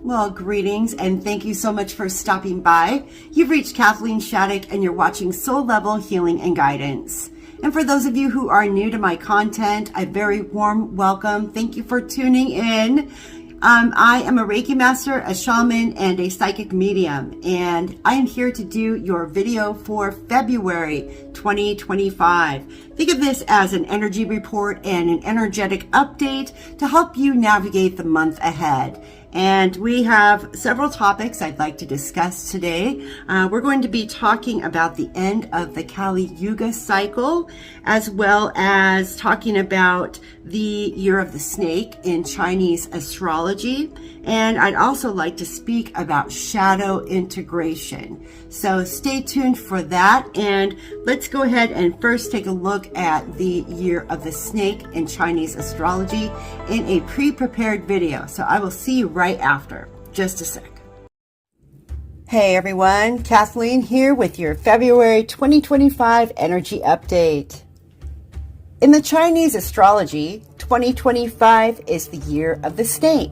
Well, greetings and thank you so much for stopping by. You've reached Kathleen Shattuck and you're watching Soul Level Healing and Guidance. And for those of you who are new to my content, a very warm welcome. Thank you for tuning in. I am a Reiki master, a shaman, and a psychic medium, and I am here to do your video for February 2025. Think of this as an energy report and an energetic update to help you navigate the month ahead. And we have several topics I'd like to discuss today. We're going to be talking about the end of the Kali Yuga cycle, as well as talking about the year of the snake in Chinese astrology. And I'd also like to speak about shadow integration. So stay tuned for that. And let's go ahead and first take a look at the year of the snake in Chinese astrology in a pre-prepared video. So I will see you right after. Just a sec. Hey everyone, Kathleen here with your February 2025 energy update. In the Chinese astrology, 2025 is the year of the snake.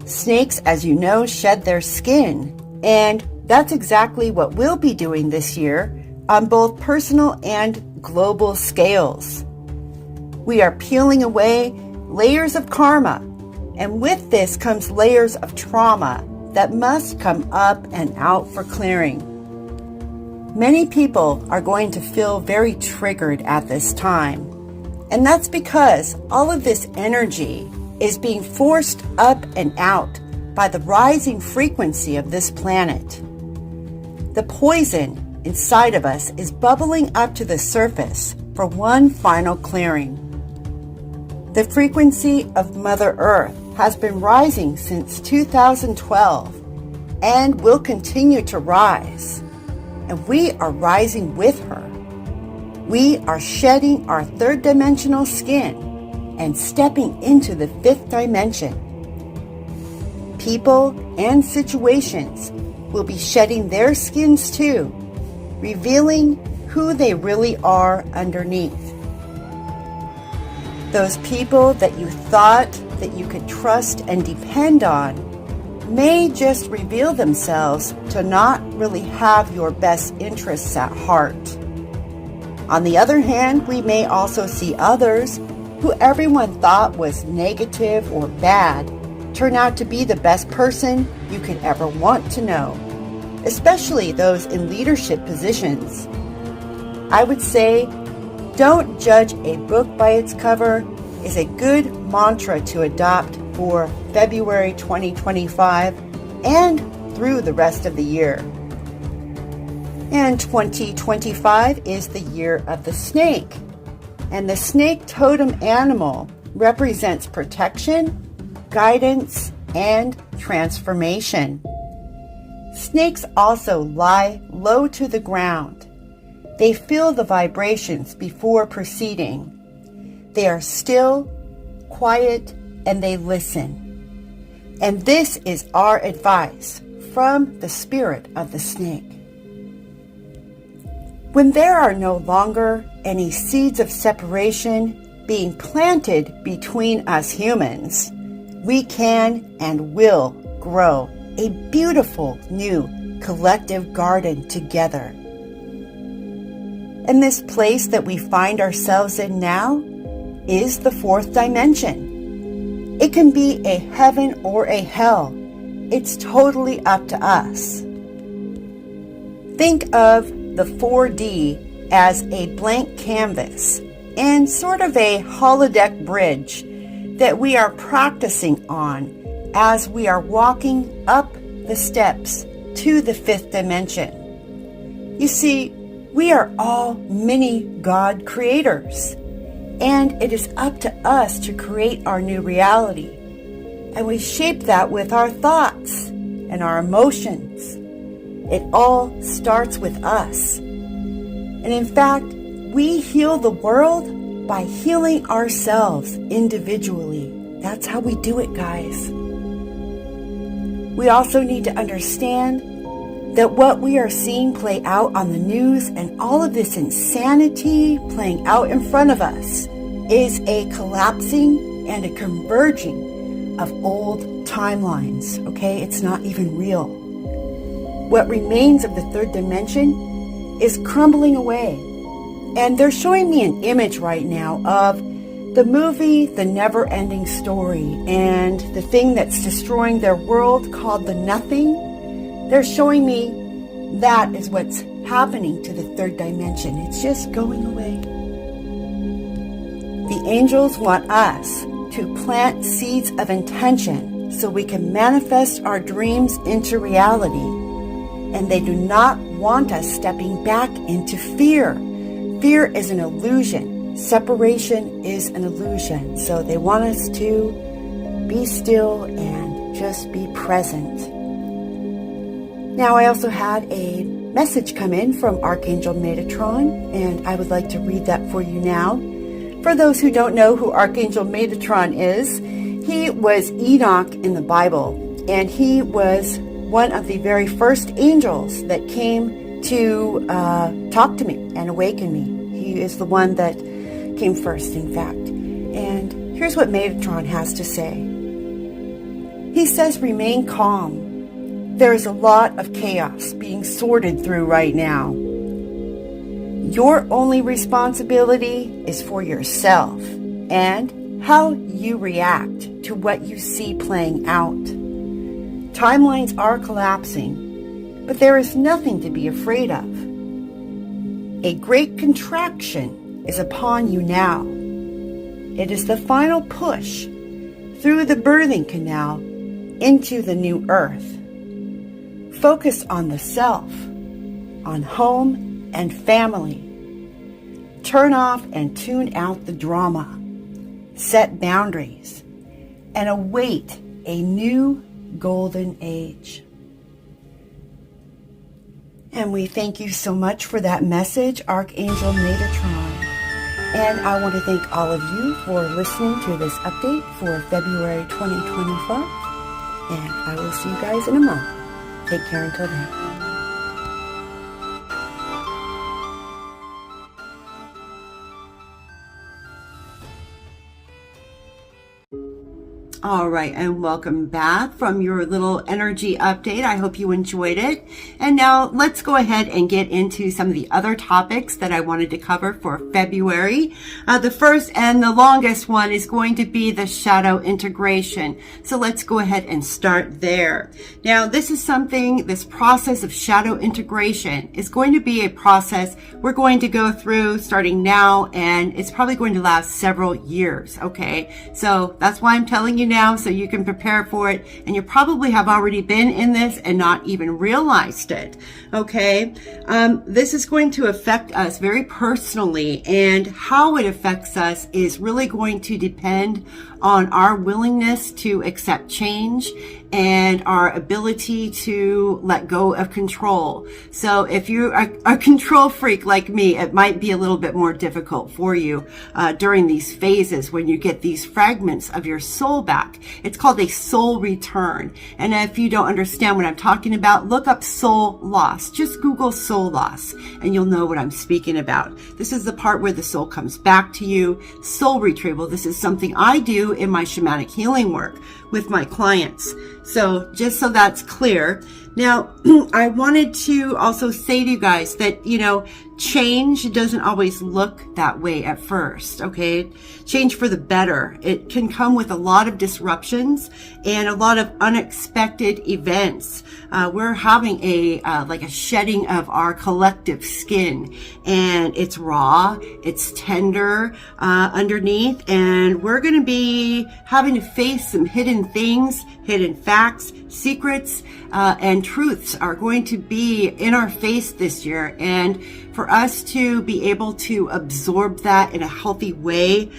Snakes, as you know, shed their skin, and that's exactly what we'll be doing this year on both personal and global scales. We are peeling away layers of karma, and with this comes layers of trauma that must come up and out for clearing. Many people are going to feel very triggered at this time, and that's because all of this energy is being forced up and out by the rising frequency of this planet. The poison inside of us is bubbling up to the surface for one final clearing. The frequency of Mother Earth has been rising since 2012 and will continue to rise. And we are rising with her. We are shedding our third dimensional skin and stepping into the fifth dimension. People and situations will be shedding their skins too, revealing who they really are underneath. Those people that you thought that you could trust and depend on may just reveal themselves to not really have your best interests at heart. On the other hand, we may also see others who everyone thought was negative or bad turn out to be the best person you could ever want to know, especially those in leadership positions. I would say, don't judge a book by its cover is a good mantra to adopt for February 2025 and through the rest of the year. And 2025 is the year of the snake. And the snake totem animal represents protection, guidance, and transformation. Snakes also lie low to the ground. They feel the vibrations before proceeding. They are still, quiet, and they listen. And this is our advice from the spirit of the snake. When there are no longer any seeds of separation being planted between us humans, we can and will grow a beautiful new collective garden together. And this place that we find ourselves in now is the fourth dimension. It can be a heaven or a hell. It's totally up to us. Think of the 4D as a blank canvas and sort of a holodeck bridge that we are practicing on as we are walking up the steps to the fifth dimension. You see, we are all mini God creators, and it is up to us to create our new reality. And we shape that with our thoughts and our emotions. It all starts with us. And in fact, we heal the world by healing ourselves individually. That's how we do it, guys. We also need to understand that what we are seeing play out on the news and all of this insanity playing out in front of us is a collapsing and a converging of old timelines, okay? It's not even real. What remains of the third dimension is crumbling away. And they're showing me an image right now of the movie, The Never-Ending Story, and the thing that's destroying their world called the Nothing. They're showing me that is what's happening to the third dimension. It's just going away. The angels want us to plant seeds of intention so we can manifest our dreams into reality. And they do not want us stepping back into fear. Fear is an illusion. Separation is an illusion. So they want us to be still and just be present. Now, I also had a message come in from Archangel Metatron, and I would like to read that for you now. For those who don't know who Archangel Metatron is, he was Enoch in the Bible, and he was one of the very first angels that came to talk to me and awaken me. He is the one that came first, in fact. And here's what Metatron has to say. He says, remain calm. There is a lot of chaos being sorted through right now. Your only responsibility is for yourself and how you react to what you see playing out. Timelines are collapsing, but there is nothing to be afraid of. A great contraction is upon you now. It is the final push through the birthing canal into the new earth. Focus on the self, on home and family. Turn off and tune out the drama. Set boundaries and await a new golden age. And we thank you so much for that message, Archangel Metatron. And I want to thank all of you for listening to this update for February 2024. And I will see you guys in a month. Take care until then. All right, and welcome back from your little energy update. I hope you enjoyed it. And now let's go ahead and get into some of the other topics that I wanted to cover for February. The first and the longest one is going to be the shadow integration. So let's go ahead and start there. Now, this process of shadow integration is going to be a process we're going to go through starting now, and it's probably going to last several years, okay? So that's why I'm telling you now, so you can prepare for it, and you probably have already been in this and not even realized it, okay? This is going to affect us very personally, and how it affects us is really going to depend on our willingness to accept change and our ability to let go of control. So if you're a control freak like me, it might be a little bit more difficult for you during these phases when you get these fragments of your soul back. It's called a soul return. And if you don't understand what I'm talking about, look up soul loss. Just Google soul loss and you'll know what I'm speaking about. This is the part where the soul comes back to you. Soul retrieval. This is something I do in my shamanic healing work with my clients. So just so that's clear. Now, I wanted to also say to you guys that, change doesn't always look that way at first, okay? Change for the better. It can come with a lot of disruptions and a lot of unexpected events. We're having a shedding of our collective skin, and it's raw, it's tender underneath, and we're going to be having to face some hidden things, hidden facts, secrets, and truths are going to be in our face this year. And for us to be able to absorb that in a healthy way,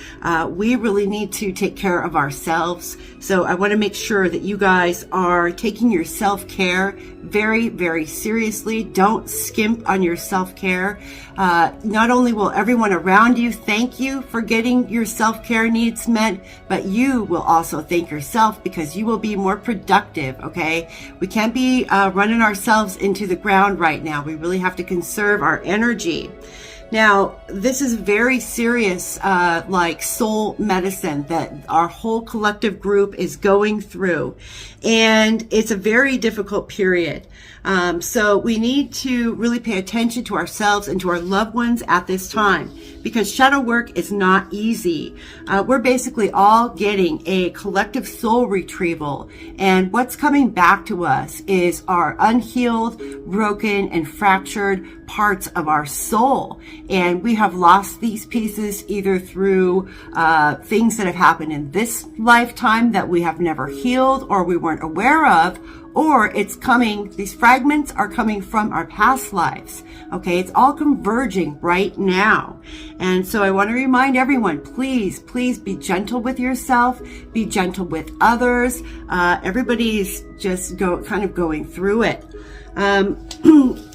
we really need to take care of ourselves. So I want to make sure that you guys are taking your self-care very, very seriously. Don't skimp on your self-care. Not only will everyone around you thank you for getting your self-care needs met, but you will also thank yourself because you will be more productive, okay? We can't be running ourselves into the ground right now. We really have to conserve our energy. Now, this is very serious, like soul medicine that our whole collective group is going through. And it's a very difficult period. So we need to really pay attention to ourselves and to our loved ones at this time, because shadow work is not easy. We're basically all getting a collective soul retrieval. And what's coming back to us is our unhealed, broken, and fractured parts of our soul. And we have lost these pieces either through things that have happened in this lifetime that we have never healed or we weren't aware of, or it's coming, these fragments are coming from our past lives. Okay, it's all converging right now. And so I want to remind everyone, please be gentle with yourself, be gentle with others. Everybody's just kind of going through it.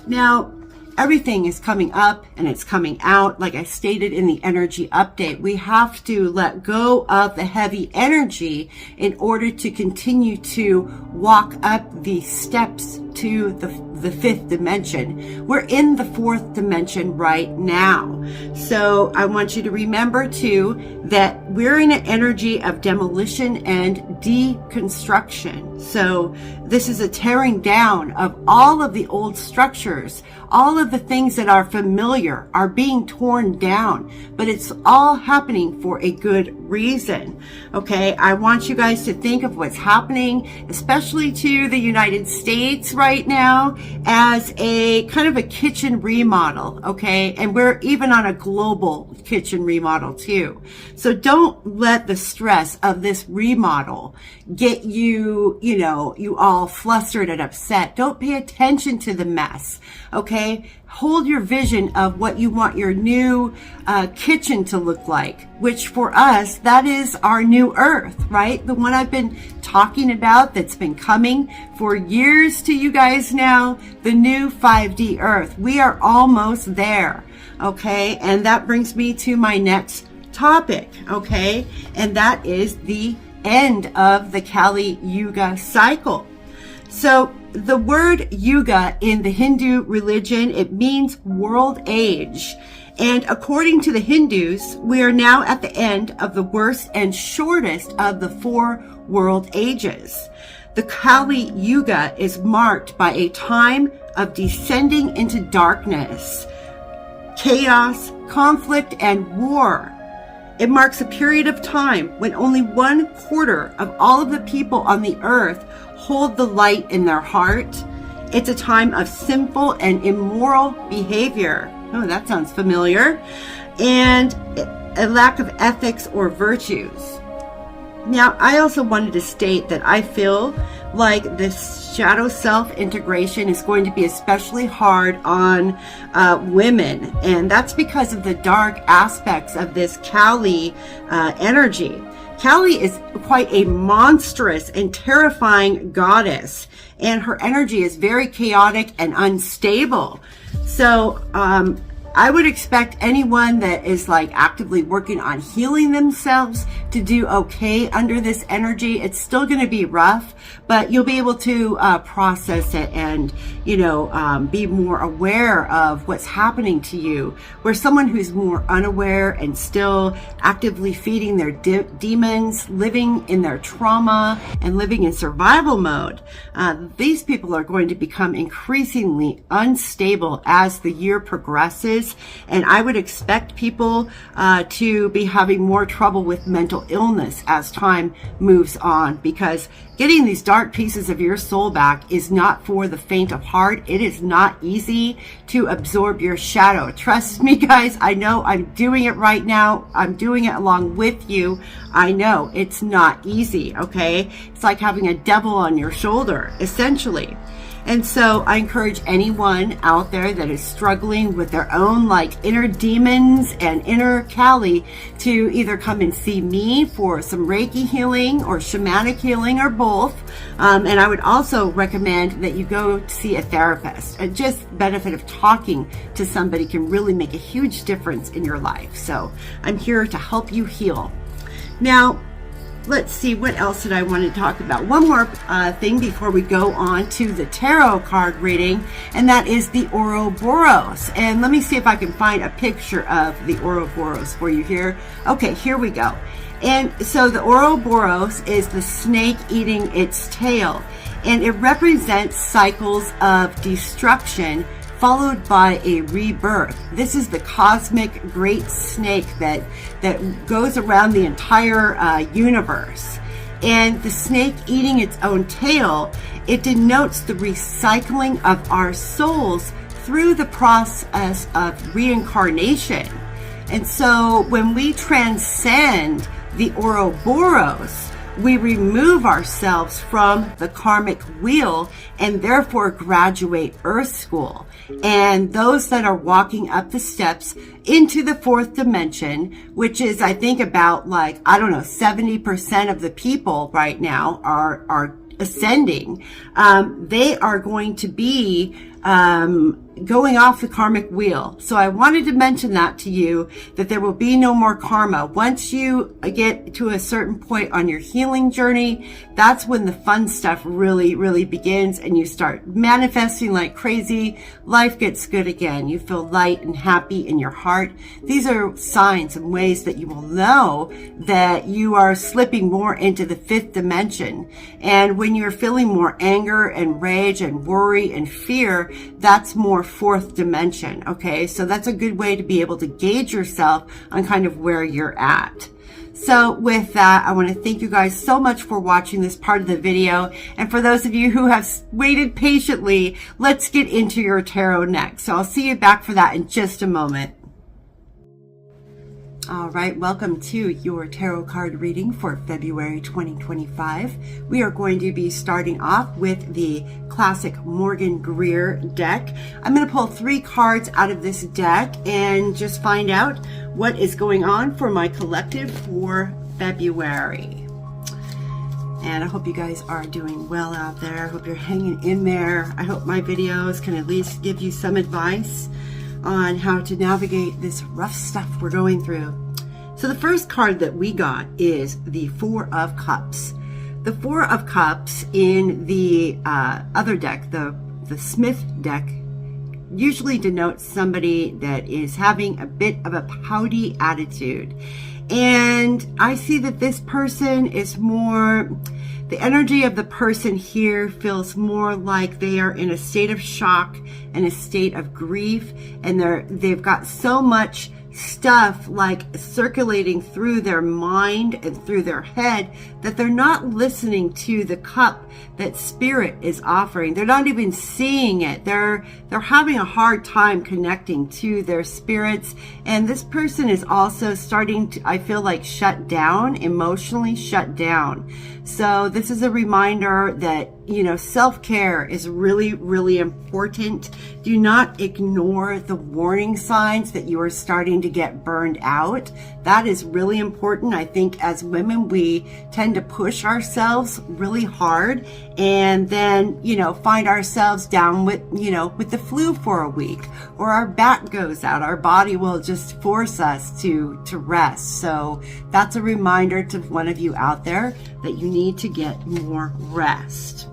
Now, everything is coming up and it's coming out. Like I stated in the energy update, we have to let go of the heavy energy in order to continue to walk up the steps to the fifth dimension. We're in the fourth dimension right now. So I want you to remember too that we're in an energy of demolition and deconstruction. So this is a tearing down of all of the old structures. All of the things that are familiar are being torn down, but it's all happening for a good reason. Okay, I want you guys to think of what's happening, especially to the United States right now, as a kind of a kitchen remodel. Okay, and we're even on a global kitchen remodel too. So don't let the stress of this remodel get you, you all flustered and upset. Don't pay attention to the mess. Okay, hold your vision of what you want your new kitchen to look like, which for us, that is our new earth, right? The one I've been talking about that's been coming for years to you guys now, the new 5D earth. We are almost there, okay? And that brings me to my next topic, okay? And that is the end of the Kali Yuga cycle. So the word Yuga in the Hindu religion, it means world age. And according to the Hindus, we are now at the end of the worst and shortest of the 4 world ages. The Kali Yuga is marked by a time of descending into darkness, chaos, conflict, and war. It marks a period of time when only 1/4 of all of the people on the earth hold the light in their heart. It's a time of sinful and immoral behavior. Oh, that sounds familiar. And a lack of ethics or virtues. Now, I also wanted to state that I feel like this shadow self-integration is going to be especially hard on women. And that's because of the dark aspects of this Kali energy. Kali is quite a monstrous and terrifying goddess, and her energy is very chaotic and unstable. So, I would expect anyone that is like actively working on healing themselves to do okay under this energy. It's still going to be rough, but you'll be able to process it and, be more aware of what's happening to you. Where someone who's more unaware and still actively feeding their demons, living in their trauma and living in survival mode, these people are going to become increasingly unstable as the year progresses. And I would expect people to be having more trouble with mental illness as time moves on, because getting these dark pieces of your soul back is not for the faint of heart. It is not easy to absorb your shadow. Trust me, guys. I know I'm doing it right now. I'm doing it along with you. I know it's not easy, okay? It's like having a devil on your shoulder, essentially. And so I encourage anyone out there that is struggling with their own inner demons and inner Kali to either come and see me for some Reiki healing or shamanic healing or both. And I would also recommend that you go see a therapist. And just the benefit of talking to somebody can really make a huge difference in your life. So I'm here to help you heal. Now, let's see, what else did I want to talk about? One more thing before we go on to the tarot card reading, and that is the Ouroboros. And let me see if I can find a picture of the Ouroboros for you here. Okay, here we go. And so the Ouroboros is the snake eating its tail, and it represents cycles of destruction followed by a rebirth. This is the cosmic great snake that goes around the entire universe. And the snake eating its own tail, it denotes the recycling of our souls through the process of reincarnation. And so when we transcend the Ouroboros, we remove ourselves from the karmic wheel and therefore graduate Earth School. And those that are walking up the steps into the fourth dimension, which is, I think, about 70% of the people right now are ascending. They are going to be going off the karmic wheel. So I wanted to mention that to you, that there will be no more karma. Once you get to a certain point on your healing journey, that's when the fun stuff really, really begins, and you start manifesting like crazy. Life gets good again. You feel light and happy in your heart. These are signs and ways that you will know that you are slipping more into the fifth dimension. And when you're feeling more anger and rage and worry and fear, that's more fourth dimension. Okay, so that's a good way to be able to gauge yourself on kind of where you're at. So with that, I want to thank you guys so much for watching this part of the video. And for those of you who have waited patiently, let's get into your tarot next. So I'll see you back for that in just a moment. All right, welcome to your tarot card reading for February 2025. We are going to be starting off with the classic Morgan Greer deck. I'm going to pull 3 cards out of this deck and just find out what is going on for my collective for February. And I hope you guys are doing well out there. I hope you're hanging in there. I hope my videos can at least give you some advice on how to navigate this rough stuff we're going through. So the first card that we got is the Four of Cups. The Four of Cups in the other deck, the Smith deck, usually denotes somebody that is having a bit of a pouty attitude. And I see that this person is more, the energy of the person here feels more like they are in a state of shock and a state of grief, and they've got so much stuff like circulating through their mind and through their head that they're not listening to the cup that spirit is offering. They're not even seeing it. They're having a hard time connecting to their spirits. And this person is also starting to, I feel like, shut down, emotionally shut down. So this is a reminder that, you know, self-care is really, really important. Do not ignore the warning signs that you are starting to get burned out. That is really important. I think as women, we tend to push ourselves really hard and then, you know, find ourselves down with, you know, with the flu for a week, or our back goes out. Our body will just force us to rest. So that's a reminder to one of you out there that you need to get more rest.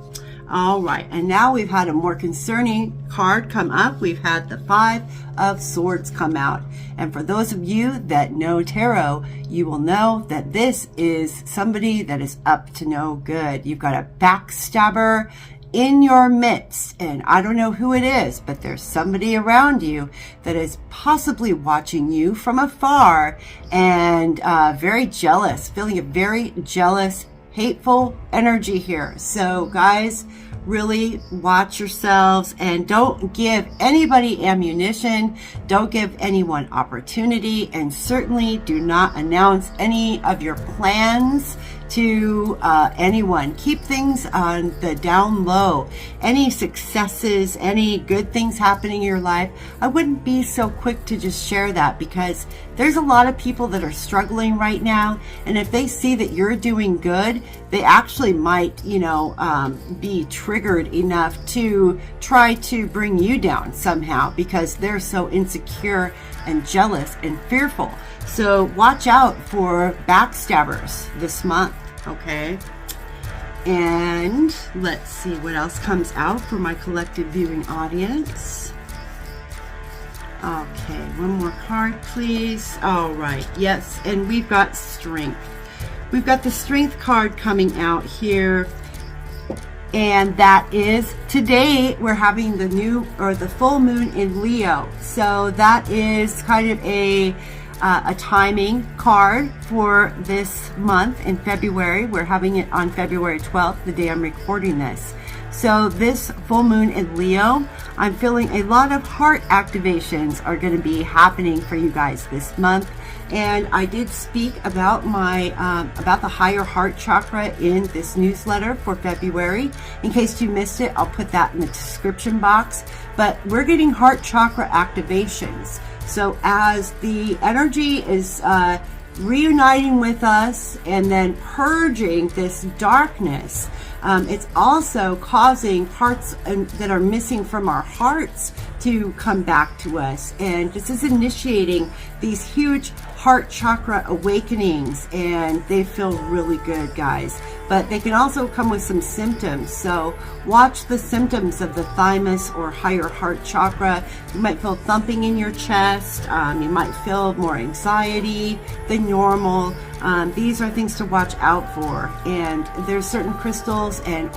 All right, and now we've had a more concerning card come up. We've had the Five of Swords come out. And for those of you that know tarot, you will know that this is somebody that is up to no good. You've got a backstabber in your midst, and I don't know who it is, but there's somebody around you that is possibly watching you from afar and very jealous, feeling a very jealous, hateful energy here. So guys, really watch yourselves and don't give anybody ammunition. Don't give anyone opportunity, and certainly do not announce any of your plans to anyone. Keep things on the down low. Any successes, any good things happening in your life, I wouldn't be so quick to just share that, because there's a lot of people that are struggling right now, and if they see that you're doing good, they actually might, you know, be triggered enough to try to bring you down somehow, because they're so insecure and jealous and fearful. So watch out for backstabbers this month. Okay. And let's see what else comes out for my collective viewing audience. Okay, one more card, please. All right, yes, and we've got strength. We've got the strength card coming out here. And that is, today we're having the full moon in Leo. So that is kind of a timing card for this month in February. We're having it on February 12th, the day I'm recording this. So this full moon in Leo, I'm feeling a lot of heart activations are going to be happening for you guys this month. And I did speak about about the higher heart chakra in this newsletter for February. In case you missed it, I'll put that in the description box. But we're getting heart chakra activations. So as the energy is reuniting with us and then purging this darkness, it's also causing parts that are missing from our hearts to come back to us. And this is initiating these huge heart chakra awakenings, and they feel really good, guys. But they can also come with some symptoms. So watch the symptoms of the thymus or higher heart chakra. You might feel thumping in your chest. You might feel more anxiety than normal. These are things to watch out for. And there's certain crystals and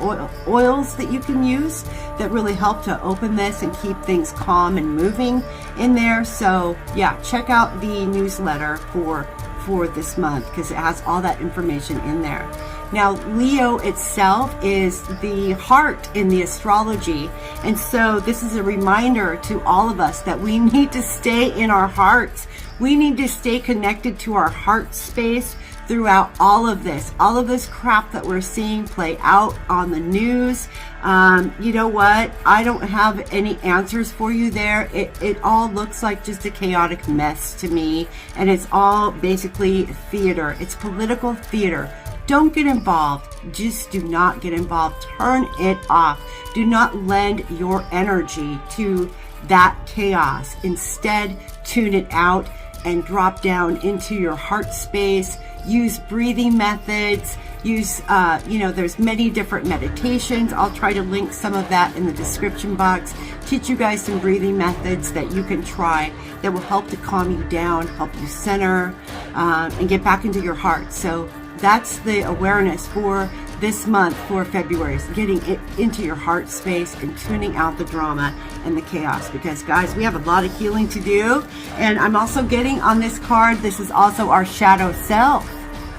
oils that you can use that really help to open this and keep things calm and moving in there. So yeah, check out the newsletter for this month because it has all that information in there. Now, Leo itself is the heart in the astrology. And so this is a reminder to all of us that we need to stay in our hearts. We need to stay connected to our heart space throughout all of this crap that we're seeing play out on the news. You know what? I don't have any answers for you there. It all looks like just a chaotic mess to me. And it's all basically theater. It's political theater. Don't get involved. Just do not get involved. Turn it off. Do not lend your energy to that chaos. Instead, tune it out and drop down into your heart space. Use breathing methods. Use, there's many different meditations. I'll try to link some of that in the description box. Teach you guys some breathing methods that you can try that will help to calm you down, help you center, and get back into your heart. So that's the awareness for this month, for February, is getting it into your heart space and tuning out the drama and the chaos. Because guys, we have a lot of healing to do. And I'm also getting on this card, this is also our shadow self.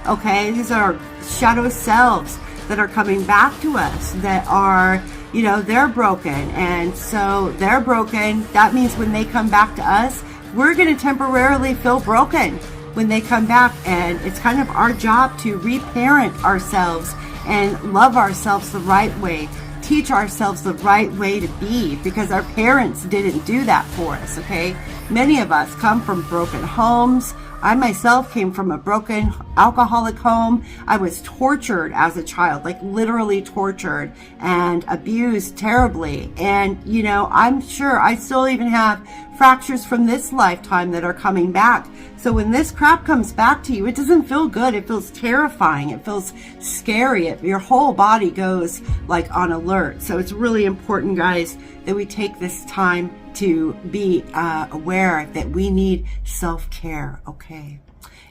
Okay, these are our shadow selves that are coming back to us, that are, they're broken. And so they're broken. That means when they come back to us, we're going to temporarily feel broken when they come back. And it's kind of our job to reparent ourselves and love ourselves the right way, teach ourselves the right way to be, because our parents didn't do that for us, okay? Many of us come from broken homes. I myself came from a broken alcoholic home. I was tortured as a child, like literally tortured and abused terribly. And, I'm sure I still even have fractures from this lifetime that are coming back. So when this crap comes back to you, it doesn't feel good. It feels terrifying. It feels scary. Your whole body goes like on alert. So it's really important, guys, that we take this time to be aware that we need self-care, okay?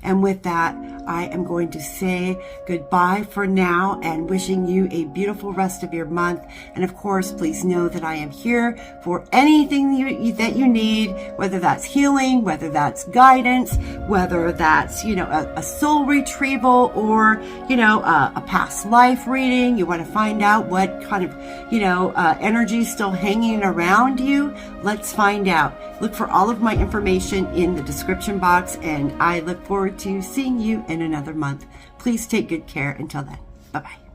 And with that, I am going to say goodbye for now and wishing you a beautiful rest of your month. And of course, please know that I am here for anything that you need, whether that's healing, whether that's guidance, whether that's, a soul retrieval or, a past life reading. You want to find out what kind of, energy is still hanging around you. Let's find out. Look for all of my information in the description box, and I look forward to seeing you in another month. Please take good care. Until then, bye-bye.